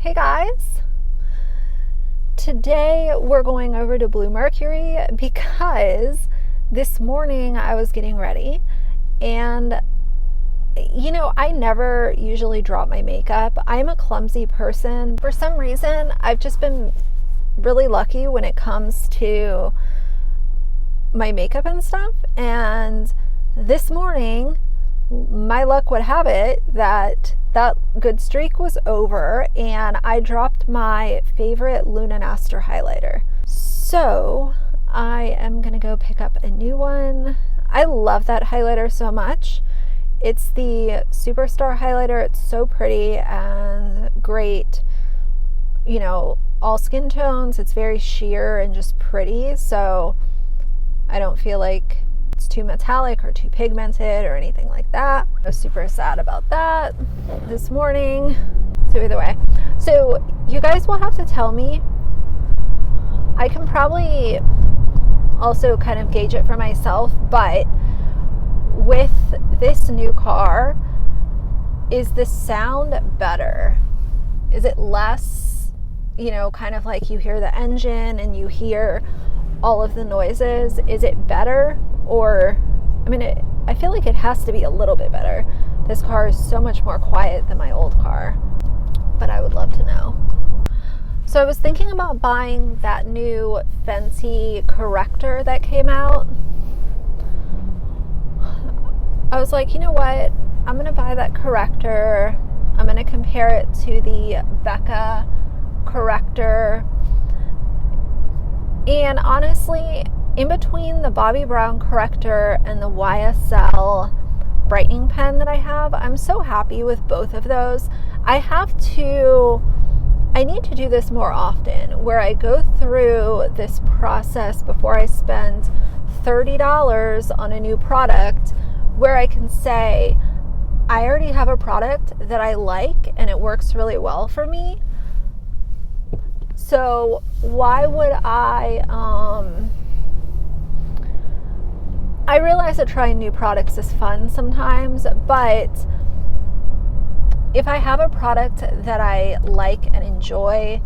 Hey guys, today we're going over to Bluemercury because this morning I was getting ready and I never usually drop my makeup. I'm a clumsy person. For some reason, I've just been really lucky when it comes to my makeup and stuff. And this morning, my luck would have it that good streak was over and I dropped my favorite Luminaster highlighter. So I am gonna go pick up a new one. I love that highlighter so much. It's the Superstar highlighter. It's so pretty and great, all skin tones. It's very sheer and just pretty, so I don't feel like it's too metallic or too pigmented or anything like that. I was super sad about that this morning. So either way, so you guys will have to tell me. I can probably also kind of gauge it for myself, but with this new car, is the sound better? Is it less, kind of like you hear the engine and you hear all of the noises? Is it better? Or, I feel like it has to be a little bit better. This car is so much more quiet than my old car, but I would love to know. So I was thinking about buying that new Fenty corrector that came out. I was like, you know what? I'm going to buy that corrector. I'm going to compare it to the Becca corrector. And honestly, in between the Bobbi Brown corrector and the YSL brightening pen that I have, I'm so happy with both of those. I need to do this more often, where I go through this process before I spend $30 on a new product, where I can say, I already have a product that I like and it works really well for me. So why would I realize that trying new products is fun sometimes, but if I have a product that I like and enjoy,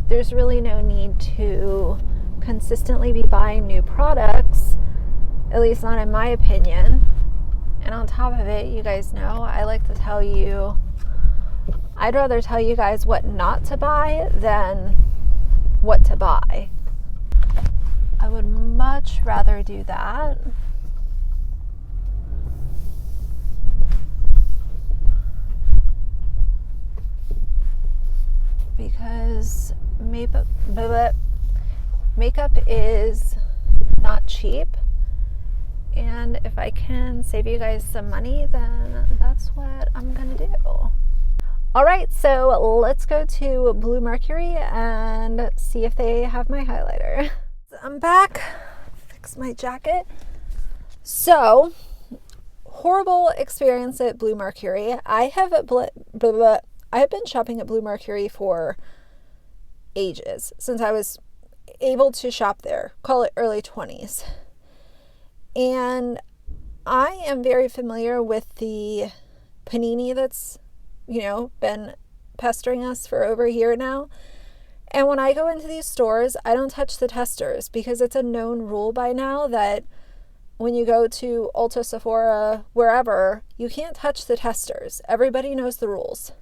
there's really no need to consistently be buying new products, at least not in my opinion. And on top of it, you guys know, I'd rather tell you guys what not to buy than what to buy. I would much rather do that. Because makeup is not cheap. And if I can save you guys some money, then that's what I'm gonna do. All right, so let's go to Bluemercury and see if they have my highlighter. I'm back. Fix my jacket. So, horrible experience at Bluemercury. I have been shopping at Bluemercury for ages, since I was able to shop there. Call it early 20s. And I am very familiar with the panini that's, been pestering us for over a year now. And when I go into these stores, I don't touch the testers, because it's a known rule by now that when you go to Ulta, Sephora, wherever, you can't touch the testers. Everybody knows the rules.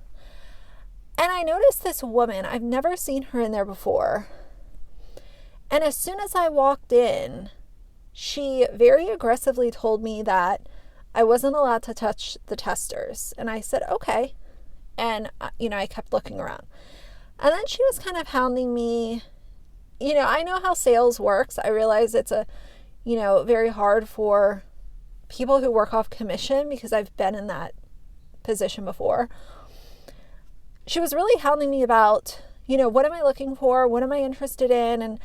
And I noticed this woman, I've never seen her in there before. And as soon as I walked in, she very aggressively told me that I wasn't allowed to touch the testers. And I said, okay. And, I kept looking around. And then she was kind of hounding me. I know how sales works. I realize it's very hard for people who work off commission, because I've been in that position before. She was really hounding me about, what am I looking for? What am I interested in? And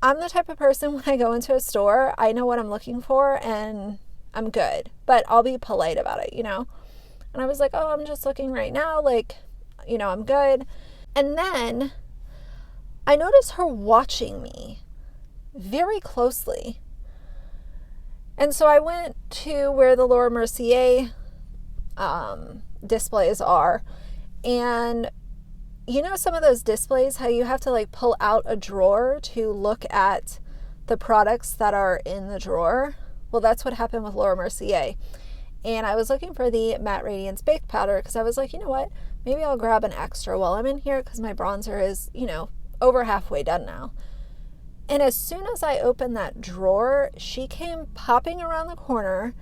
I'm the type of person, when I go into a store, I know what I'm looking for and I'm good, but I'll be polite about it, And I was like, oh, I'm just looking right now. I'm good. And then I noticed her watching me very closely. And so I went to where the Laura Mercier displays are, And you know, some of those displays, how you have to like pull out a drawer to look at the products that are in the drawer? Well, that's what happened with Laura Mercier. And I was looking for the Matte Radiance Baked Powder because I was like, you know what? Maybe I'll grab an extra while I'm in here because my bronzer is, you know, over halfway done now. And as soon as I opened that drawer, she came popping around the corner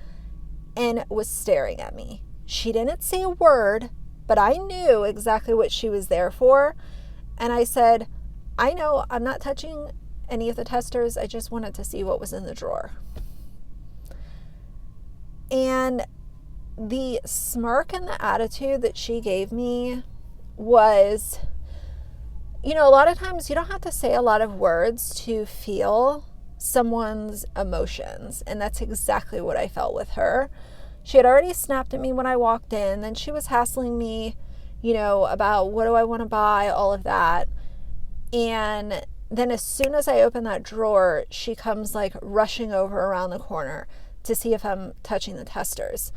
and was staring at me. She didn't say a word, but I knew exactly what she was there for. And I said, I know I'm not touching any of the testers. I just wanted to see what was in the drawer. And the smirk and the attitude that she gave me was, you know, a lot of times you don't have to say a lot of words to feel someone's emotions. And that's exactly what I felt with her. She had already snapped at me when I walked in. Then she was hassling me, you know, about what do I want to buy, all of that. And then as soon as I open that drawer, she comes like rushing over around the corner to see if I'm touching the testers.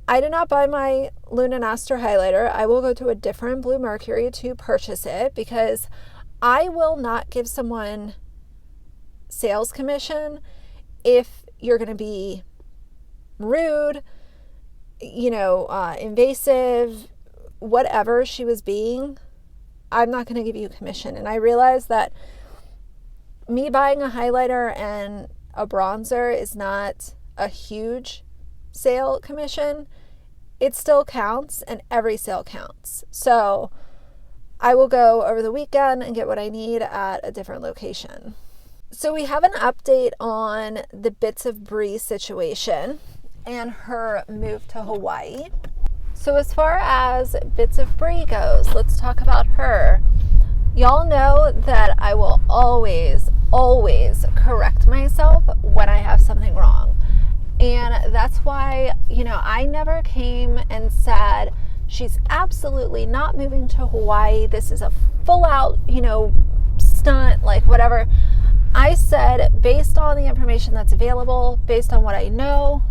I did not buy my Lunaster highlighter. I will go to a different Bluemercury to purchase it because I will not give someone sales commission if you're going to be rude, you know, invasive, whatever she was being. I'm not going to give you commission. And I realized that me buying a highlighter and a bronzer is not a huge sale commission. It still counts, and every sale counts. So I will go over the weekend and get what I need at a different location. So we have an update on the Bits of Brie situation and her move to Hawaii. So as far as Bits of Brie goes, let's talk about her. Y'all know that I will always correct myself when I have something wrong. And that's why, you know, I never came and said, she's absolutely not moving to Hawaii. This is a full out, you know, stunt, like whatever. I said, based on the information that's available, based on what I know,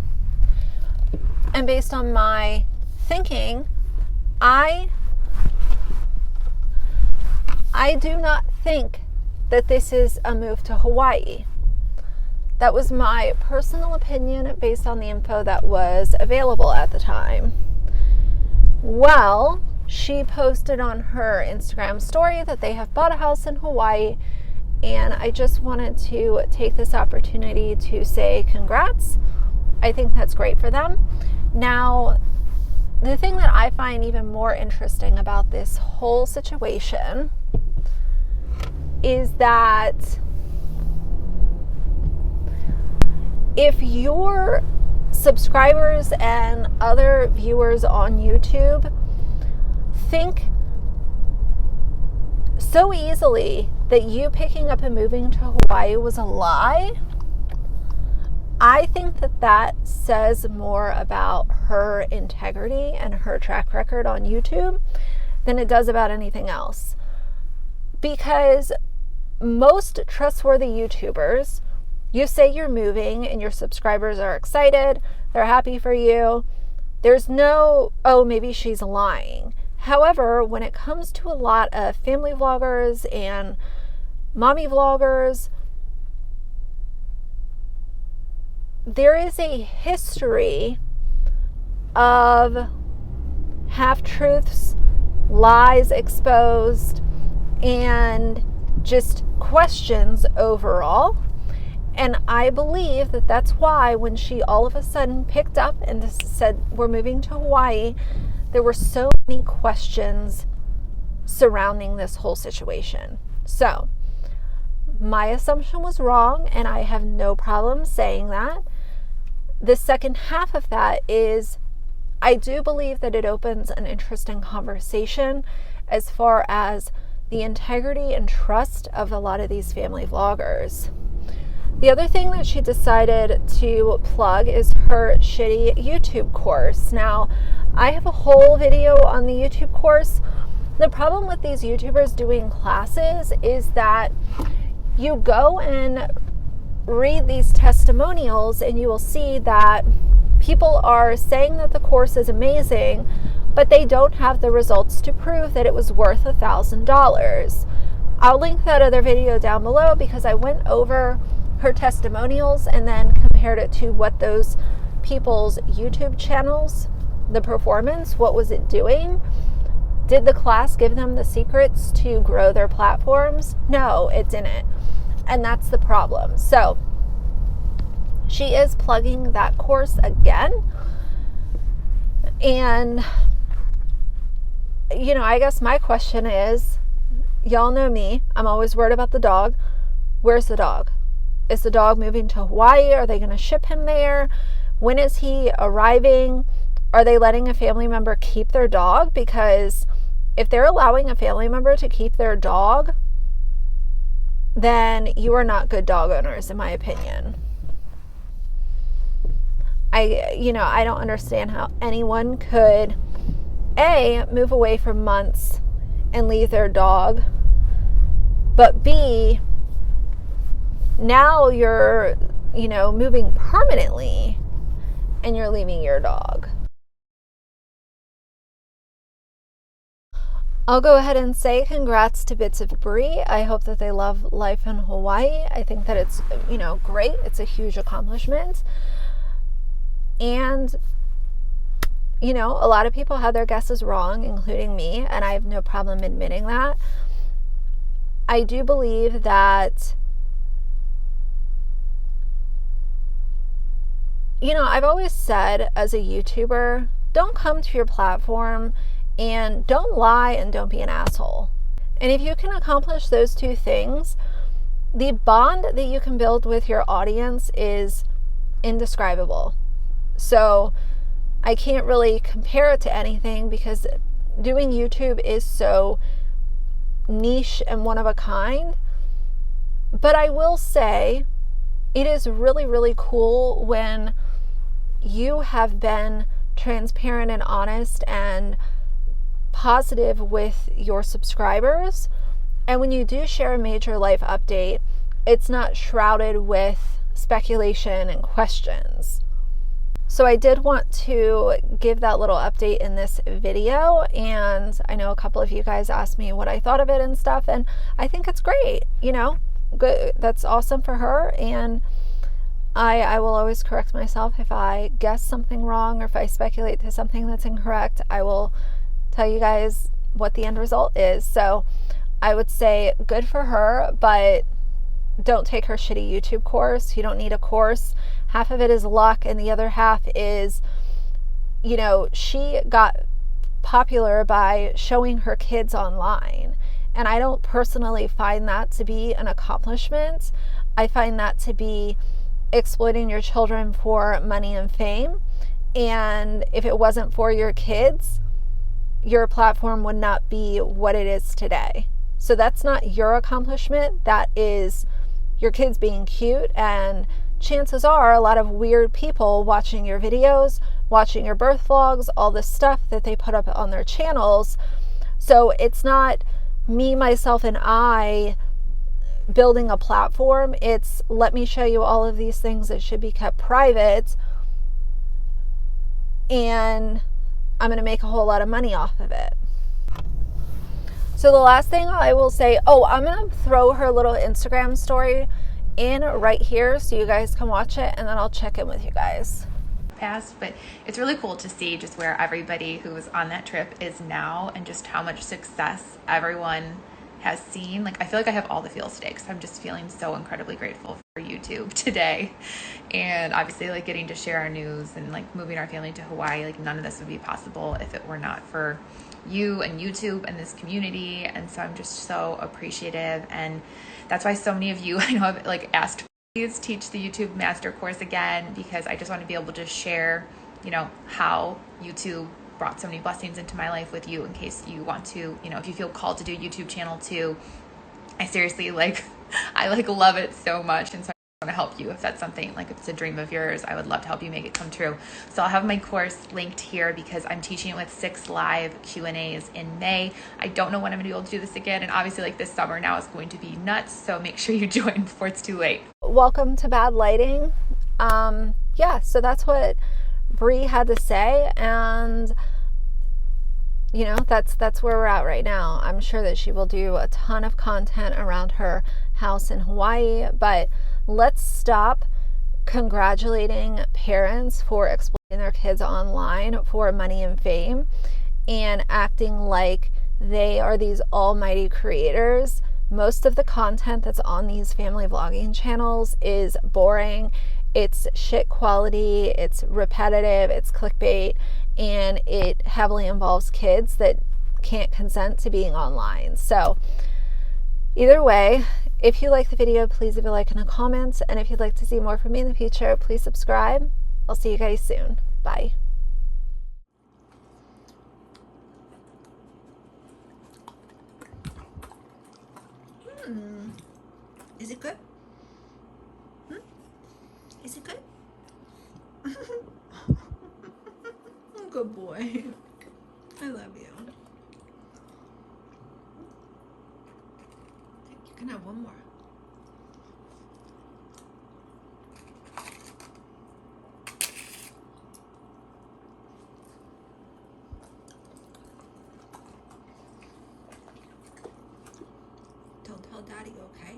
and based on my thinking, I do not think that this is a move to Hawaii. That was my personal opinion based on the info that was available at the time. Well, she posted on her Instagram story that they have bought a house in Hawaii, and I just wanted to take this opportunity to say congrats. I think that's great for them. Now, the thing that I find even more interesting about this whole situation is that if your subscribers and other viewers on YouTube think so easily that you picking up and moving to Hawaii was a lie, I think that that says more about her integrity and her track record on YouTube than it does about anything else. Because most trustworthy YouTubers, you say you're moving and your subscribers are excited, they're happy for you. There's no, oh, maybe she's lying. However, when it comes to a lot of family vloggers and mommy vloggers, there is a history of half-truths, lies exposed, and just questions overall. And I believe that that's why when she all of a sudden picked up and said, we're moving to Hawaii, there were so many questions surrounding this whole situation. So my assumption was wrong, and I have no problem saying that. The second half of that is I do believe that it opens an interesting conversation as far as the integrity and trust of a lot of these family vloggers. The other thing that she decided to plug is her shitty YouTube course. Now, I have a whole video on the YouTube course. The problem with these YouTubers doing classes is that you go and read these testimonials and you will see that people are saying that the course is amazing but they don't have the results to prove that it was worth $1,000. I'll link that other video down below because I went over her testimonials and then compared it to what those people's YouTube channels, the performance, what was it doing? Did the class give them the secrets to grow their platforms? No, it didn't. And that's the problem. So she is plugging that course again. And, you know, I guess my question is, y'all know me, I'm always worried about the dog. Where's the dog? Is the dog moving to Hawaii? Are they going to ship him there? When is he arriving? Are they letting a family member keep their dog? Because if they're allowing a family member to keep their dog, then you are not good dog owners, in my opinion. I don't understand how anyone could, A, move away for months and leave their dog, but B, now you're, moving permanently and you're leaving your dog. I'll go ahead and say congrats to Bits of Brie. I hope that they love life in Hawaii. I think that it's, great. It's a huge accomplishment. And, a lot of people had their guesses wrong, including me, and I have no problem admitting that. I do believe that, I've always said as a YouTuber, don't come to your platform and don't lie and don't be an asshole. And if you can accomplish those two things, the bond that you can build with your audience is indescribable. So I can't really compare it to anything because doing YouTube is so niche and one of a kind. But I will say it is really, really cool when you have been transparent and honest and positive with your subscribers. And when you do share a major life update, it's not shrouded with speculation and questions. So I did want to give that little update in this video, and I know a couple of you guys asked me what I thought of it and stuff, and I think it's great, good. That's awesome for her, and I will always correct myself if I guess something wrong or if I speculate to something that's incorrect. I will tell you guys what the end result is. So I would say good for her, but don't take her shitty YouTube course. You don't need a course. Half of it is luck and the other half is, she got popular by showing her kids online. And I don't personally find that to be an accomplishment. I find that to be exploiting your children for money and fame. And if it wasn't for your kids, your platform would not be what it is today. So that's not your accomplishment. That is your kids being cute, and chances are a lot of weird people watching your videos, watching your birth vlogs, all this stuff that they put up on their channels. So it's not me, myself, and I building a platform. It's let me show you all of these things that should be kept private, and I'm going to make a whole lot of money off of it. So the last thing I will say, I'm going to throw her little Instagram story in right here so you guys can watch it, and then I'll check in with you guys. But it's really cool to see just where everybody who was on that trip is now and just how much success everyone has seen. Like, I feel like I have all the feels today because I'm just feeling so incredibly grateful for YouTube today. And obviously, like, getting to share our news and like moving our family to Hawaii, like none of this would be possible if it were not for you and YouTube and this community. And so I'm just so appreciative, and that's why so many of you I know have like asked, please teach the YouTube master course again, because I just want to be able to share, how YouTube brought so many blessings into my life with you, in case you want to, if you feel called to do a YouTube channel too. I seriously I love it so much, and so I want to help you if that's something, like if it's a dream of yours, I would love to help you make it come true. So I'll have my course linked here because I'm teaching it with 6 live Q&As in May. I don't know when I'm gonna be able to do this again, and obviously like this summer now is going to be nuts, so make sure you join before it's too late. Welcome to Bad Lighting. So that's what Brie had to say, and you know, that's where we're at right now. I'm sure that she will do a ton of content around her house in Hawaii, but let's stop congratulating parents for exploiting their kids online for money and fame and acting like they are these almighty creators. Most of the content that's on these family vlogging channels is boring. It's shit quality, it's repetitive, it's clickbait, and it heavily involves kids that can't consent to being online. So either way, if you like the video, please leave a like and a comment. And if you'd like to see more from me in the future, please subscribe. I'll see you guys soon. Bye. Is it good? Is it good? Good boy. I love you. You can have one more. Don't tell Daddy, okay?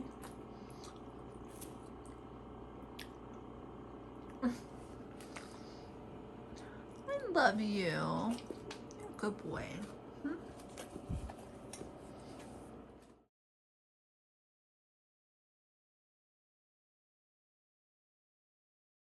I love you. You're a good boy.